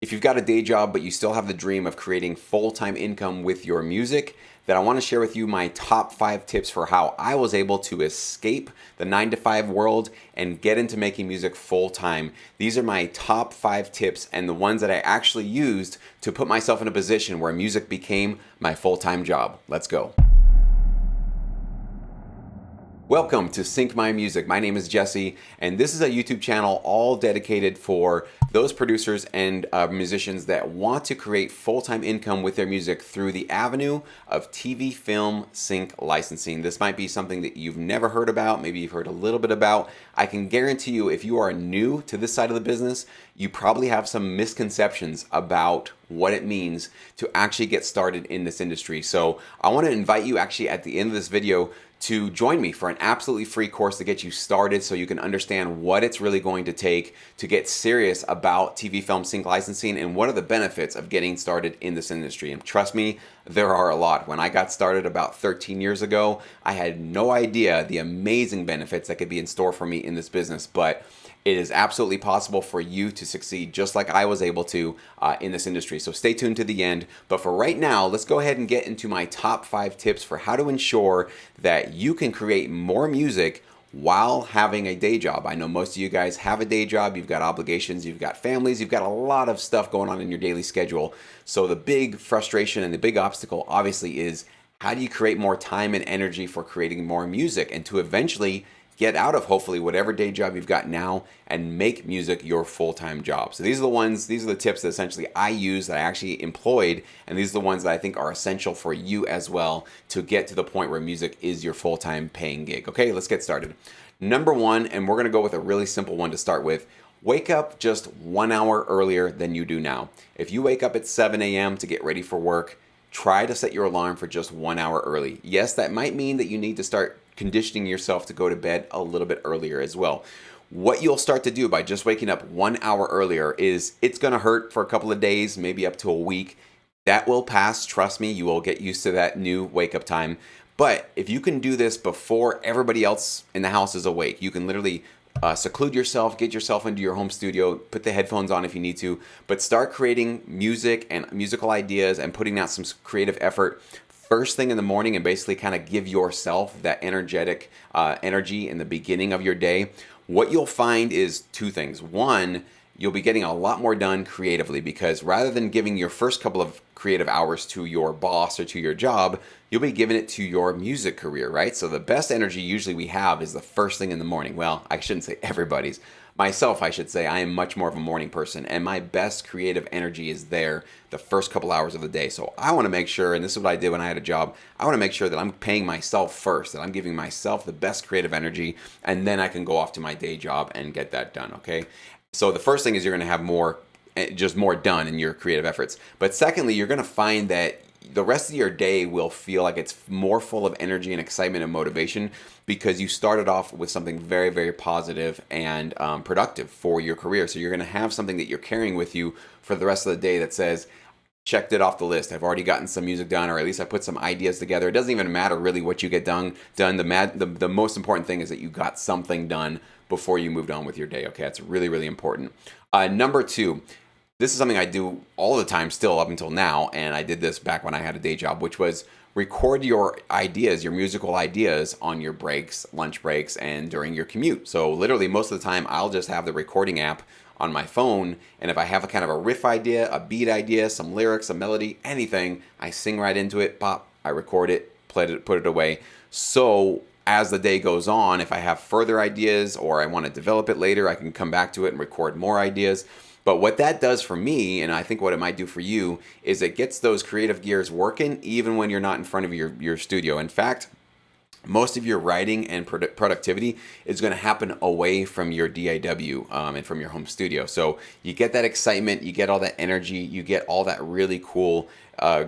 If you've got a day job, but you still have the dream of creating full-time income with your music, then I want to share with you my top 5 tips for how I was able to escape the 9 to 5 world and get into making music full-time. These are my top 5 tips and the ones that I actually used to put myself in a position where music became my full-time job. Let's go. Welcome to Sync My Music. My name is Jesse, and this is a YouTube channel all dedicated for those producers and musicians that want to create full-time income with their music through the avenue of TV, film, sync licensing. This might be something that you've never heard about, maybe you've heard a little bit about. I can guarantee you, if you are new to this side of the business, you probably have some misconceptions about what it means to actually get started in this industry. So I want to invite you actually at the end of this video to join me for an absolutely free course to get you started so you can understand what it's really going to take to get serious about TV, film, sync licensing and what are the benefits of getting started in this industry. And trust me, there are a lot. When I got started about 13 years ago, I had no idea the amazing benefits that could be in store for me in this business, but it is absolutely possible for you to succeed just like I was able to in this industry. So stay tuned to the end. But for right now, let's go ahead and get into my top 5 tips for how to ensure that you can create more music while having a day job. I know most of you guys have a day job, you've got obligations, you've got families, you've got a lot of stuff going on in your daily schedule. So the big frustration and the big obstacle obviously is, how do you create more time and energy for creating more music and to eventually get out of hopefully whatever day job you've got now and make music your full-time job. So these are the tips that essentially I use, that I actually employed, and these are the ones that I think are essential for you as well to get to the point where music is your full-time paying gig. Okay, let's get started. Number one, and we're gonna go with a really simple one to start with, wake up just 1 hour earlier than you do now. If you wake up at 7 a.m. to get ready for work, try to set your alarm for just 1 hour early. Yes, that might mean that you need to start conditioning yourself to go to bed a little bit earlier as well. What you'll start to do by just waking up 1 hour earlier is, it's gonna hurt for a couple of days, maybe up to a week. That will pass, trust me, you will get used to that new wake up time. But if you can do this before everybody else in the house is awake, you can literally seclude yourself, get yourself into your home studio, put the headphones on if you need to, but start creating music and musical ideas and putting out some creative effort first thing in the morning and basically kind of give yourself that energetic energy in the beginning of your day. What you'll find is 2 things. One, you'll be getting a lot more done creatively, because rather than giving your first couple of creative hours to your boss or to your job, you'll be giving it to your music career, right? So the best energy usually we have is the first thing in the morning. Well, I shouldn't say everybody's. Myself, I should say, I am much more of a morning person, and my best creative energy is there the first couple hours of the day. So I want to make sure, and this is what I did when I had a job, I want to make sure that I'm paying myself first, that I'm giving myself the best creative energy, and then I can go off to my day job and get that done, okay? So the first thing is, you're going to have more done in your creative efforts. But secondly, you're going to find that the rest of your day will feel like it's more full of energy and excitement and motivation, because you started off with something very, very positive and productive for your career. So you're going to have something that you're carrying with you for the rest of the day that says, checked it off the list. I've already gotten some music done, or at least I put some ideas together. It doesn't even matter really what you get done. The most important thing is that you got something done before you moved on with your day. Okay, that's really, really important. Number 2, this is something I do all the time still up until now, and I did this back when I had a day job, which was record your ideas, your musical ideas, on your breaks, lunch breaks, and during your commute. So literally most of the time I'll just have the recording app on my phone, and if I have a kind of a riff idea, a beat idea, some lyrics, a melody, anything, I sing right into it, pop, I record it, put it away. So as the day goes on, if I have further ideas or I want to develop it later, I can come back to it and record more ideas. But what that does for me, and I think what it might do for you, is it gets those creative gears working even when you're not in front of your studio. In fact, most of your writing and productivity is going to happen away from your DAW and from your home studio. So you get that excitement, you get all that energy, you get all that really cool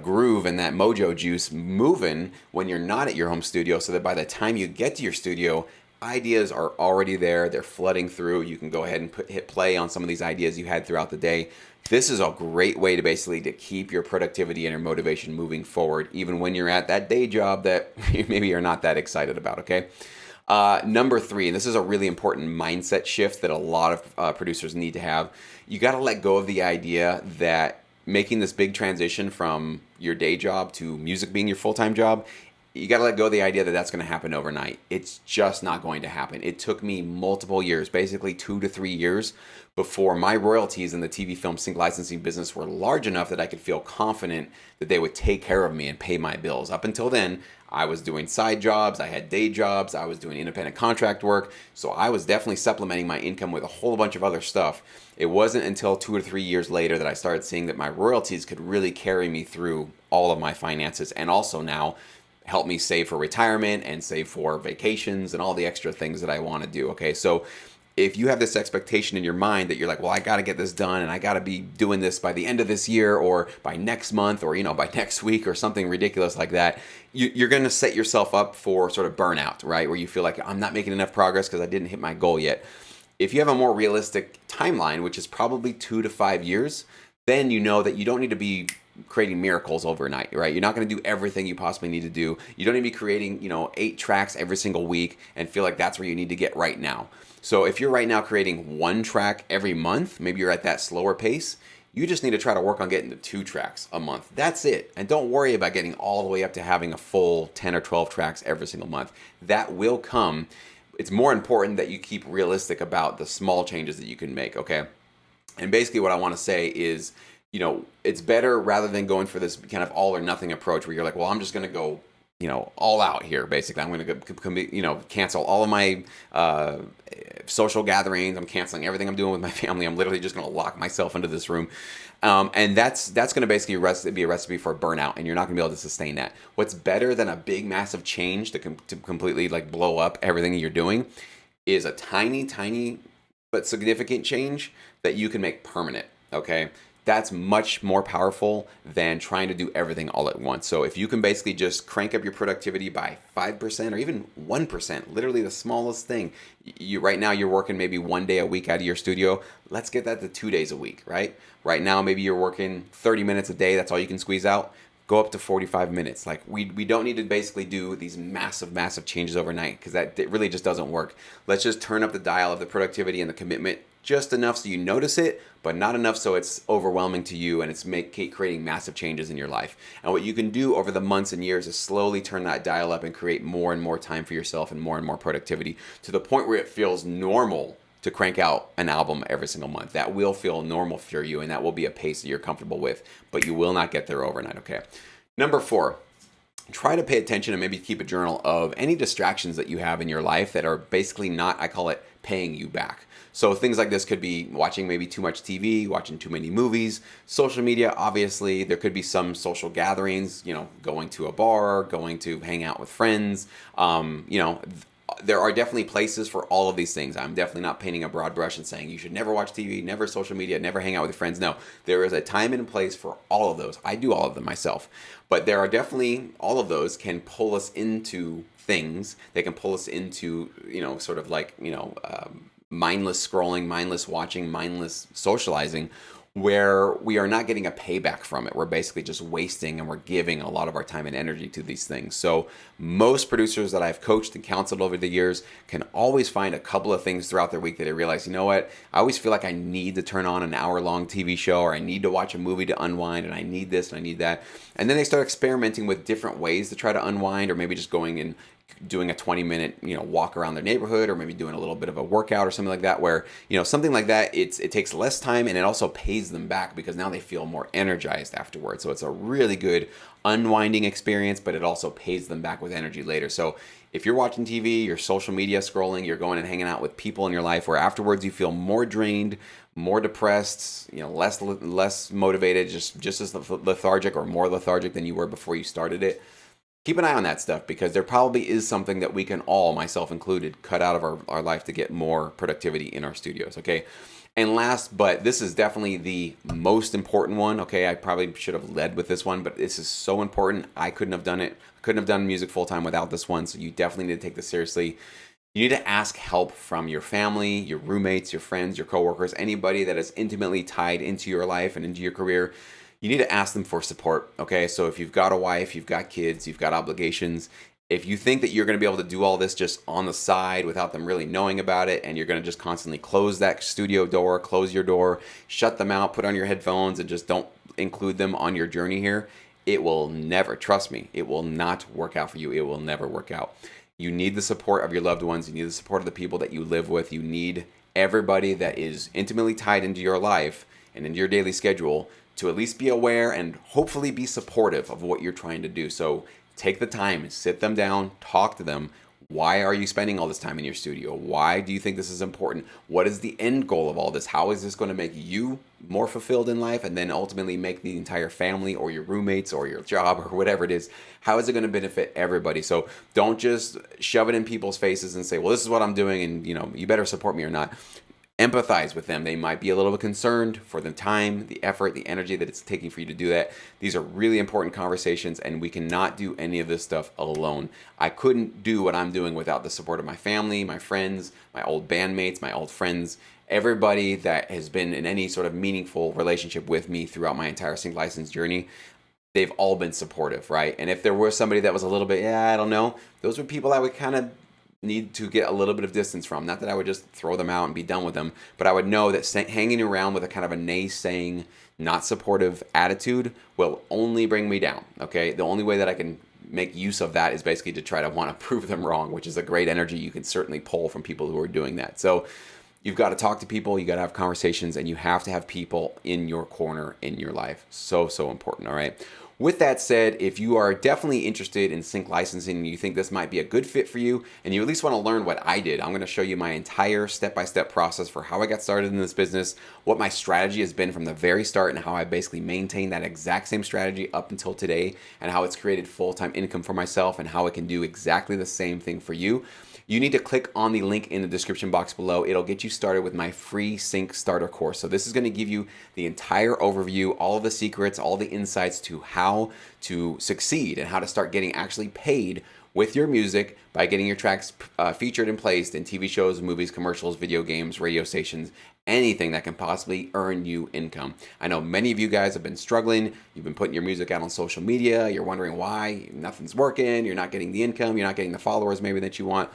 groove and that mojo juice moving when you're not at your home studio, so that by the time you get to your studio, ideas are already there, they're flooding through. You can go ahead and hit play on some of these ideas you had throughout the day. This is a great way to basically to keep your productivity and your motivation moving forward, even when you're at that day job that maybe you're not that excited about, okay? Number three, and this is a really important mindset shift that a lot of producers need to have. You got to let go of the idea that making this big transition from your day job to music being your full-time job, you got to let go of the idea that that's going to happen overnight. It's just not going to happen. It took me multiple years, basically 2 to 3 years, before my royalties in the TV film sync licensing business were large enough that I could feel confident that they would take care of me and pay my bills. Up until then, I was doing side jobs, I had day jobs, I was doing independent contract work, so I was definitely supplementing my income with a whole bunch of other stuff. It wasn't until 2 or 3 years later that I started seeing that my royalties could really carry me through all of my finances, and also now help me save for retirement and save for vacations and all the extra things that I want to do. Okay, so if you have this expectation in your mind that you're like, well, I got to get this done and I got to be doing this by the end of this year or by next month or, by next week or something ridiculous like that, you're going to set yourself up for sort of burnout, right? Where you feel like I'm not making enough progress because I didn't hit my goal yet. If you have a more realistic timeline, which is probably 2 to 5 years, then you know that you don't need to be creating miracles overnight, right? You're not going to do everything you possibly need to do. You don't need to be creating, 8 tracks every single week and feel like that's where you need to get right now. So if you're right now creating 1 track every month, maybe you're at that slower pace, you just need to try to work on getting to 2 tracks a month. That's it. And don't worry about getting all the way up to having a full 10 or 12 tracks every single month. That will come. It's more important that you keep realistic about the small changes that you can make, okay? And basically what I want to say is, it's better rather than going for this kind of all or nothing approach where you're like, well, I'm just going to go, all out here. Basically, I'm going to cancel all of my social gatherings. I'm canceling everything I'm doing with my family. I'm literally just going to lock myself into this room. And that's going to basically be a recipe for burnout, and you're not going to be able to sustain that. What's better than a big, massive change to completely like blow up everything you're doing is a tiny but significant change that you can make permanent, okay? That's much more powerful than trying to do everything all at once. So if you can basically just crank up your productivity by 5% or even 1%, literally the smallest thing. Right now you're working maybe 1 day a week out of your studio. Let's get that to 2 days a week, right? Right now maybe you're working 30 minutes a day. That's all you can squeeze out. Go up to 45 minutes. Like we don't need to basically do these massive changes overnight because it really just doesn't work. Let's just turn up the dial of the productivity and the commitment just enough so you notice it, but not enough so it's overwhelming to you and it's creating massive changes in your life. And what you can do over the months and years is slowly turn that dial up and create more and more time for yourself and more productivity to the point where it feels normal to crank out an album every single month. That will feel normal for you, and that will be a pace that you're comfortable with, but you will not get there overnight, okay? Number 4, try to pay attention and maybe keep a journal of any distractions that you have in your life that are basically not, I call it, paying you back. So things like this could be watching maybe too much TV, watching too many movies, social media, obviously. There could be some social gatherings, going to a bar, going to hang out with friends, there are definitely places for all of these things. I'm definitely not painting a broad brush and saying you should never watch TV, never social media, never hang out with your friends. No, there is a time and place for all of those. I do all of them myself. But there are definitely, all of those can pull us into things. They can pull us into, sort of like, mindless scrolling, mindless watching, mindless socializing, where we are not getting a payback from it. We're basically just wasting and we're giving a lot of our time and energy to these things. So most producers that I've coached and counseled over the years can always find a couple of things throughout their week that they realize, you know what, I always feel like I need to turn on an hour-long TV show, or I need to watch a movie to unwind, and I need this and I need that. And then they start experimenting with different ways to try to unwind, or maybe just going and doing a 20-minute walk around their neighborhood, or maybe doing a little bit of a workout or something like that, where something like that, it takes less time and it also pays them back because now they feel more energized afterwards. So it's a really good unwinding experience, but it also pays them back with energy later. So if you're watching TV, you're social media scrolling, you're going and hanging out with people in your life where afterwards you feel more drained, more depressed, less motivated, just as lethargic or more lethargic than you were before you started it, keep an eye on that stuff, because there probably is something that we can all, myself included, cut out of our life to get more productivity in our studios, okay? And last, but this is definitely the most important one, okay? I probably should have led with this one, but this is so important. I couldn't have done it. I couldn't have done music full-time without this one, so you definitely need to take this seriously. You need to ask help from your family, your roommates, your friends, your coworkers, anybody that is intimately tied into your life and into your career. You need to ask them for support, okay? So if you've got a wife, you've got kids, you've got obligations, If you think that you're going to be able to do all this just on the side without them really knowing about it, and you're going to just constantly close that studio door, close your door, shut them out, put on your headphones, and just don't include them on your journey here, it will never, trust me, it will not work out for you. It will never work out. You need the support of your loved ones. You need the support of the people that you live with. You need everybody that is intimately tied into your life and into your daily schedule to at least be aware and hopefully be supportive of what you're trying to do. So take the time, sit them down, talk to them. Why are you spending all this time in your studio? Why do you think this is important? What is the end goal of all this? How is this going to make you more fulfilled in life, and then ultimately make the entire family or your roommates or your job or whatever it is? How is it going to benefit everybody? So don't just shove it in people's faces and say, well, this is what I'm doing, and you better support me or not. Empathize with them. They might be a little bit concerned for the time, the effort, the energy that it's taking for you to do that. These are really important conversations, and we cannot do any of this stuff alone. I couldn't do what I'm doing without the support of my family, my friends, my old bandmates, my old friends, everybody that has been in any sort of meaningful relationship with me throughout my entire sync license journey. They've all been supportive, right? And if there was somebody that was a little bit, I don't know, those were people I would kind of need to get a little bit of distance from. Not that I would just throw them out and be done with them, but I would know that hanging around with a kind of a naysaying, not supportive attitude will only bring me down, okay? The only way that I can make use of that is basically to try to want to prove them wrong, which is a great energy you can certainly pull from people who are doing that. So you've got to talk to people, you got to have conversations, and you have to have people in your corner in your life. So, so important, all right? With that said, if you are definitely interested in sync licensing and you think this might be a good fit for you, and you at least want to learn what I did, I'm going to show you my entire step-by-step process for how I got started in this business, what my strategy has been from the very start, and how I basically maintained that exact same strategy up until today, and how it's created full-time income for myself, and how it can do exactly the same thing for you. You need to click on the link in the description box below. It'll get you started with my free sync starter course. So this is going to give you the entire overview, all of the secrets, all the insights to how to succeed and how to start getting actually paid with your music by getting your tracks featured and placed in TV shows, movies, commercials, video games, radio stations, anything that can possibly earn you income. I know many of you guys have been struggling. You've been putting your music out on social media. You're wondering why nothing's working. You're not getting the income. You're not getting the followers maybe that you want.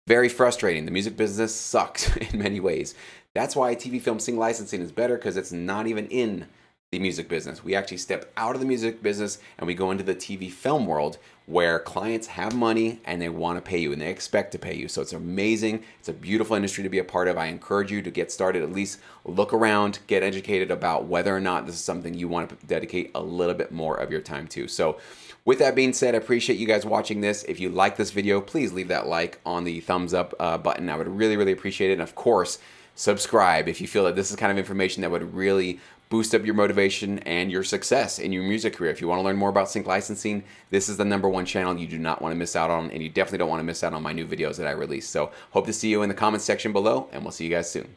Very frustrating. The music business sucks in many ways. That's why TV film sync licensing is better, because it's not even in the music business. We actually step out of the music business and we go into the TV film world, where clients have money and they want to pay you and they expect to pay you. So it's amazing. It's a beautiful industry to be a part of. I encourage you to get started, at least look around, get educated about whether or not this is something you want to dedicate a little bit more of your time to. So with that being said, I appreciate you guys watching this. If you like this video, please leave that like on the thumbs up button. I would really, really appreciate it. And of course, subscribe if you feel that this is kind of information that would really boost up your motivation and your success in your music career. If you want to learn more about sync licensing, this is the #1 channel you do not want to miss out on, and you definitely don't want to miss out on my new videos that I release. So hope to see you in the comments section below, and we'll see you guys soon.